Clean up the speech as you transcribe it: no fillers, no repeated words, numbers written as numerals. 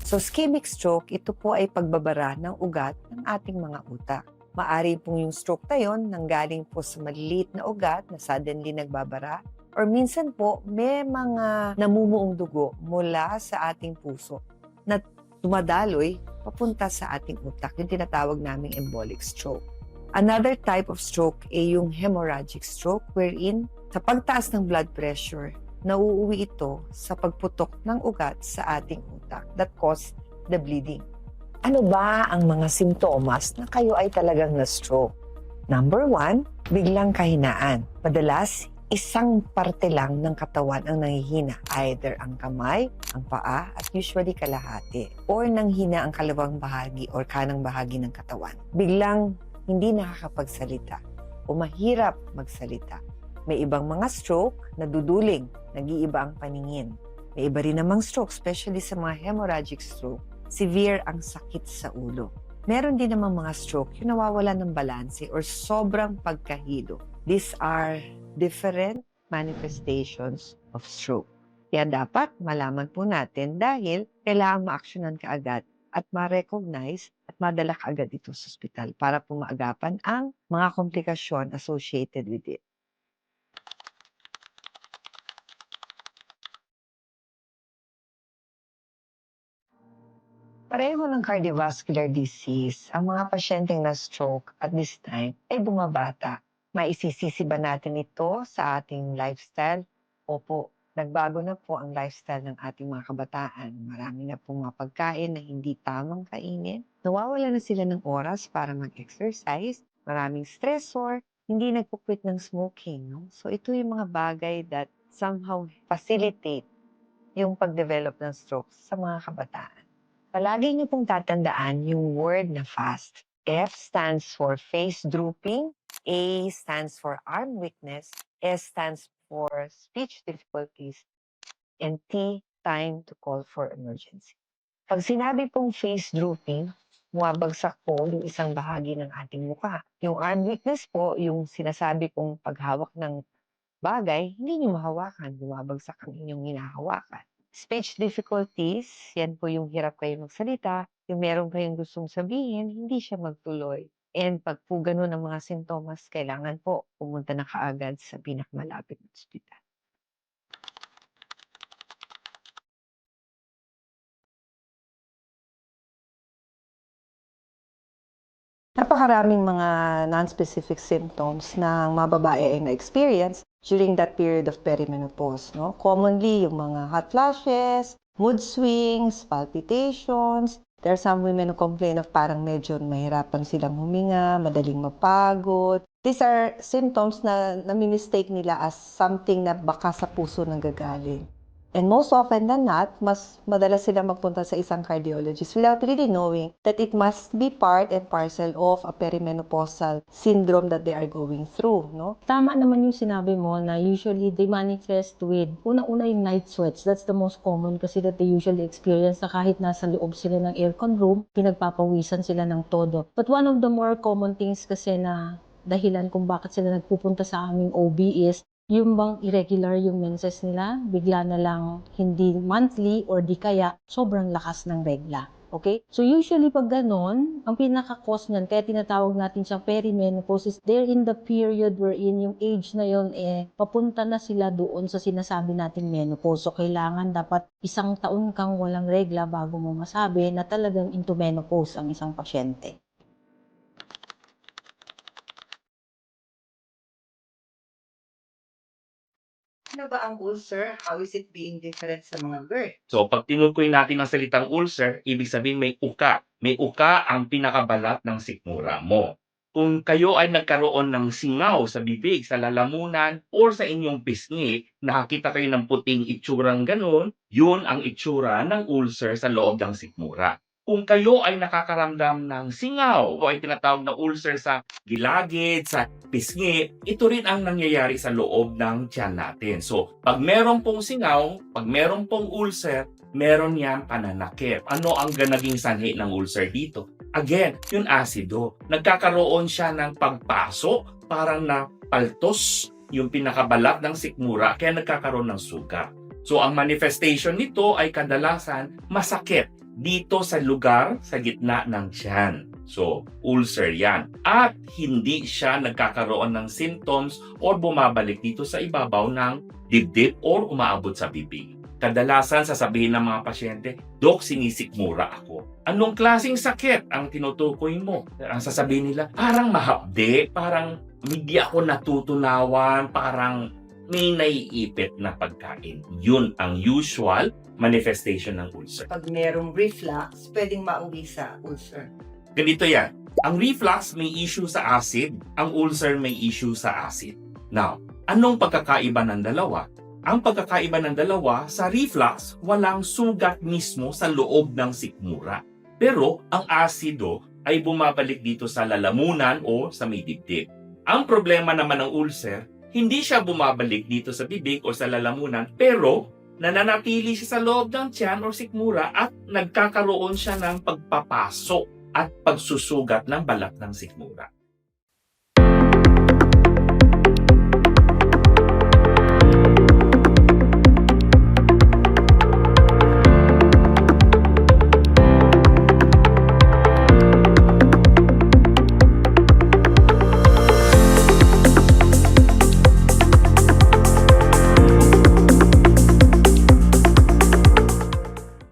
So ischemic stroke, ito po ay pagbabara ng ugat ng ating mga utak. Maari pong yung stroke na yun nanggaling po sa maliliit na ugat na suddenly nagbabara, or minsan po may mga namumuong dugo mula sa ating puso na dumadaloy papunta sa ating utak, yung tinatawag naming embolic stroke. Another type of stroke ay yung hemorrhagic stroke, wherein sa pagtaas ng blood pressure, nauuwi ito sa pagputok ng ugat sa ating utak that cause the bleeding. Ano ba ang mga simptomas na kayo ay talagang na-stroke? Number 1, biglang kahinaan. Madalas, isang parte lang ng katawan ang nanghihina. Either ang kamay, ang paa, at usually kalahati. Or nanghina ang kalawang bahagi or kanang bahagi ng katawan. Biglang hindi nakakapagsalita o mahirap magsalita. May ibang mga stroke na duduling, nag-iiba ang paningin. May iba rin namang stroke, especially sa mga hemorrhagic stroke. Severe ang sakit sa ulo. Meron din namang mga stroke yung nawawala ng balanse or sobrang pagkahilo. These are different manifestations of stroke. Kaya dapat malaman po natin dahil kailangan ma-actionan kaagad at ma-recognize at madala kaagad ito sa ospital para po maagapan ang mga komplikasyon associated with it. Pareho ng cardiovascular disease, ang mga pasyenteng na-stroke at this time ay bumabata. Maisisisi ba natin ito sa ating lifestyle? Opo, nagbago na po ang lifestyle ng ating mga kabataan. Marami na pong mga pagkain na hindi tamang kainin. Nawawala na sila ng oras para mag-exercise. Maraming stressor, hindi nagpukwit ng smoking. No? So ito yung mga bagay that somehow facilitate yung pag-develop ng stroke sa mga kabataan. Palagi niyo pong tatandaan yung word na fast. F stands for face drooping, A stands for arm weakness, S stands for speech difficulties, and T, time to call for emergency. Pag sinabi pong face drooping, bumabagsak po yung isang bahagi ng ating mukha. Yung arm weakness po, yung sinasabi pong paghawak ng bagay, hindi niyo mahawakan, bumabagsak ang inyong hinahawakan. Speech difficulties, yan po yung hirap kayo magsalita, yung meron kayong gustong sabihin, hindi siya magtuloy. And pag po ganun ang mga sintomas, kailangan po pumunta na kaagad sa pinakamalapit na ospital. Napakaraming mga non-specific symptoms na mga babae ay na-experience during that period of perimenopause. No? Commonly, yung mga hot flashes, mood swings, palpitations. There are some women who complain of parang medyo mahirapan silang huminga, madaling mapagod. These are symptoms na nami-mistake nila as something na baka sa puso nanggagaling. And most often than not, mas madalas sila magpunta sa isang cardiologist without really knowing that it must be part and parcel of a perimenopausal syndrome that they are going through, no? Tama naman yung sinabi mo na usually they manifest with, una-una yung night sweats. That's the most common kasi that they usually experience na kahit nasa loob sila ng aircon room, pinagpapawisan sila ng todo. But one of the more common things kasi na dahilan kung bakit sila nagpupunta sa aming OB is yung bang irregular yung menses nila, bigla na lang hindi monthly or di kaya sobrang lakas ng regla. Okay? So usually pag ganon, ang pinaka-cause niyan, kaya tinatawag natin siyang perimenopause, is they're in the period wherein yung age na yun, papunta na sila doon sa sinasabi nating menopause. So kailangan dapat isang taon kang walang regla bago mo masabi na talagang into menopause ang isang pasyente. Ano ba ang ulcer? How is it being different sa mga GERD? So, pag tinukoy natin ang salitang ulcer, ibig sabihin may uka. May uka ang pinakabalat ng sikmura mo. Kung kayo ay nagkaroon ng singaw sa bibig, sa lalamunan, or sa inyong pisngi, nakakita kayo ng puting itsurang ganun, yun ang itsura ng ulcer sa loob ng sikmura. Kung kayo ay nakakaramdam ng singaw o ay tinatawag na ulcer sa gilagid, sa pisngi, ito rin ang nangyayari sa loob ng tiyan natin. So, pag meron pong singaw, pag meron pong ulcer, meron yan pananakit. Ano ang naging sanhi ng ulcer dito? Again, yung asido. Nagkakaroon siya ng pagpaso, parang napaltos yung pinakabalat ng sikmura, kaya nagkakaroon ng sugat. So, ang manifestation nito ay kadalasan masakit. dito sa lugar sa gitna ng tiyan. So, ulcer yan. At hindi siya nagkakaroon ng symptoms or bumabalik dito sa ibabaw ng dibdib or umaabot sa bibig. Kadalasan sasabihin ng mga pasyente, Dok, sinisikmura ako. Anong klaseng sakit ang tinutukoy mo? Ang sasabihin nila, parang mahapde, parang hindi ako natutunawan, parang may naiipit na pagkain. Yun ang usual manifestation ng ulcer. Pag merong reflux, pwedeng mauwi sa ulcer. Ganito yan. Ang reflux may issue sa acid, ang ulcer may issue sa acid. Now, anong pagkakaiba ng dalawa? Ang pagkakaiba ng dalawa, sa reflux, walang sugat mismo sa loob ng sikmura. Pero ang asido ay bumabalik dito sa lalamunan o sa may dibdib. Ang problema naman ng ulcer, hindi siya bumabalik dito sa bibig o sa lalamunan, pero nananatili siya sa loob ng tiyan o sikmura at nagkakaroon siya ng pagpapasok at pagsusugat ng balat ng sikmura.